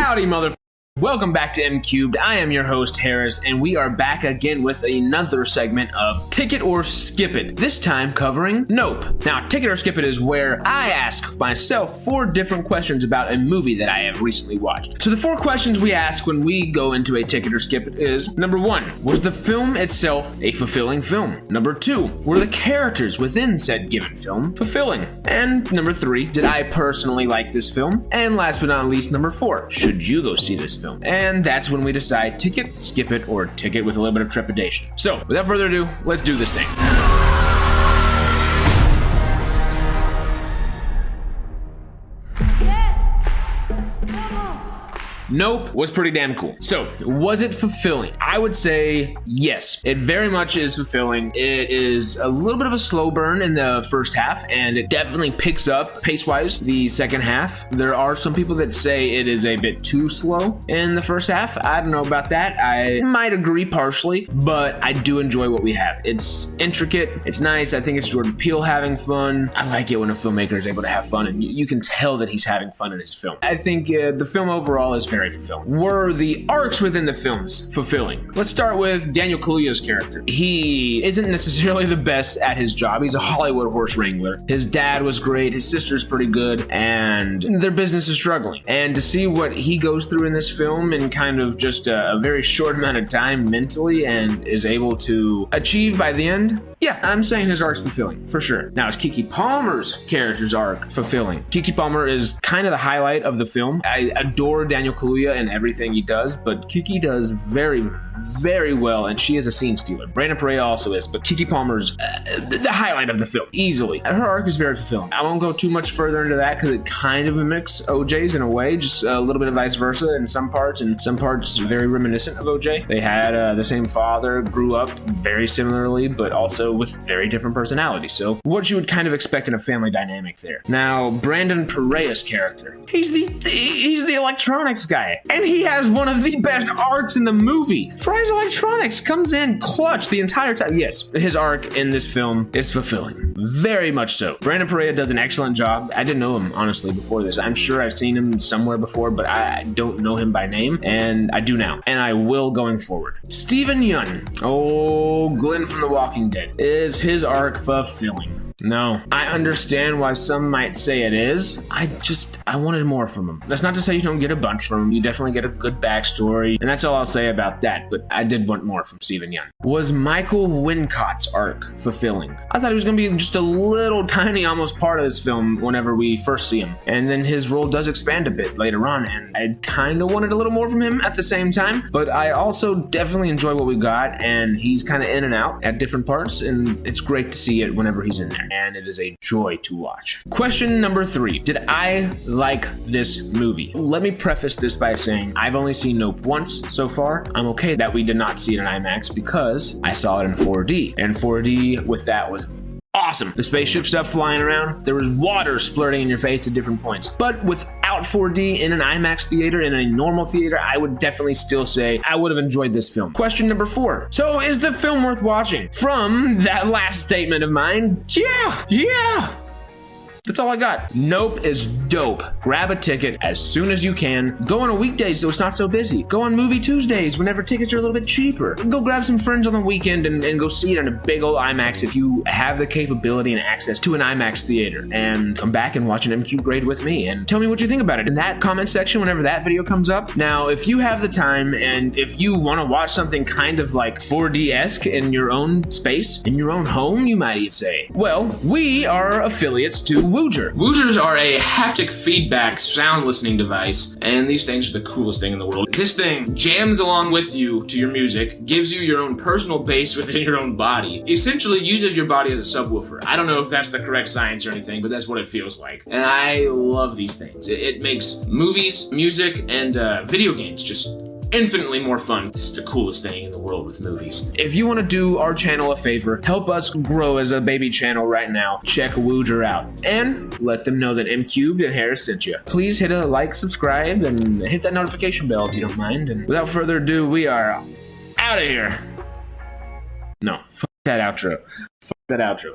Howdy, motherfuckers. Welcome back to MCubed. I am your host, Harris, and we are back again with another segment of Ticket or Skip It, this time covering Nope. Now, Ticket or Skip It is where I ask myself 4 different questions about a movie that I have recently watched. So the 4 questions we ask when we go into a Ticket or Skip It is, number 1, was the film itself a fulfilling film? Number 2, were the characters within said given film fulfilling? And number 3, did I personally like this film? And last but not least, number 4, should you go see this film? And that's when we decide ticket, skip it, or ticket with a little bit of trepidation. So, without further ado, let's do this thing. Nope was pretty damn cool. So, was it fulfilling? I would say yes. It very much is fulfilling. It is a little bit of a slow burn in the first half, and it definitely picks up pace-wise the second half. There are some people that say it is a bit too slow in the first half. I don't know about that. I might agree partially, but I do enjoy what we have. It's intricate. It's nice. I think it's Jordan Peele having fun. I like it when a filmmaker is able to have fun, and you can tell that he's having fun in his film. I think the film overall is very fulfilling. Were the arcs within the films fulfilling? Let's start with Daniel Kaluuya's character. He isn't necessarily the best at his job. He's a Hollywood horse wrangler. His dad was great, his sister's pretty good, and their business is struggling. And to see what he goes through in this film in kind of just a very short amount of time mentally and is able to achieve by the end, yeah, I'm saying his arc's fulfilling, for sure. Now, is Keke Palmer's character's arc fulfilling? Keke Palmer is kind of the highlight of the film. I adore Daniel Kaluuya and everything he does, but Keke does very, very well, and she is a scene stealer. Brandon Perea also is, but Keke Palmer's the highlight of the film, easily. Her arc is very fulfilling. I won't go too much further into that because it kind of mimics OJ's in a way, just a little bit of vice versa in some parts, and some parts very reminiscent of OJ. They had the same father, grew up very similarly, but also with very different personalities. So what you would kind of expect in a family dynamic there. Now, Brandon Perea's character, he's the electronics guy, and he has one of the best arcs in the movie. Fry's Electronics comes in clutch the entire time. Yes, his arc in this film is fulfilling. Very much so. Brandon Perea does an excellent job. I didn't know him, honestly, before this. I'm sure I've seen him somewhere before, but I don't know him by name, and I do now, and I will going forward. Steven Yeun, oh, Glenn from The Walking Dead, is his arc fulfilling? No. I understand why some might say it is. I wanted more from him. That's not to say you don't get a bunch from him. You definitely get a good backstory, and that's all I'll say about that, but I did want more from Steven Yeun. Was Michael Wincott's arc fulfilling? I thought he was going to be just a little tiny almost part of this film whenever we first see him, and then his role does expand a bit later on, and I kind of wanted a little more from him at the same time, but I also definitely enjoy what we got, and he's kind of in and out at different parts, and it's great to see it whenever he's in there, and it is a joy to watch. Question number 3. Did I like this movie? Let me preface this by saying I've only seen Nope once so far. I'm okay that we did not see it in IMAX because I saw it in 4D, and 4D with that was awesome. The spaceship stuff flying around, there was water splurting in your face at different points. But without 4D in an IMAX theater, in a normal theater, I would definitely still say I would have enjoyed this film. Question number 4. So is the film worth watching? From that last statement of mine, yeah. That's all I got. Nope is dope. Grab a ticket as soon as you can. Go on a weekday so it's not so busy. Go on movie Tuesdays whenever tickets are a little bit cheaper. Go grab some friends on the weekend and go see it on a big old IMAX if you have the capability and access to an IMAX theater. And come back and watch an McGrade with me and tell me what you think about it in that comment section whenever that video comes up. Now, if you have the time and if you want to watch something kind of like 4D-esque in your own space, in your own home, you might even say, well, we are affiliates to Woojer. Woojers are a haptic feedback sound listening device, and these things are the coolest thing in the world. This thing jams along with you to your music, gives you your own personal bass within your own body, essentially uses your body as a subwoofer. I don't know if that's the correct science or anything, but that's what it feels like. And I love these things. It makes movies, music, and video games just infinitely more fun. This is the coolest thing in the world with movies. If you want to do our channel a favor, help us grow as a baby channel right now, check Woojer out and let them know that MCubed and Harris sent you. Please hit a like, subscribe, and hit that notification bell if you don't mind. And without further ado, we are out of here. No, fuck that outro. Fuck that outro.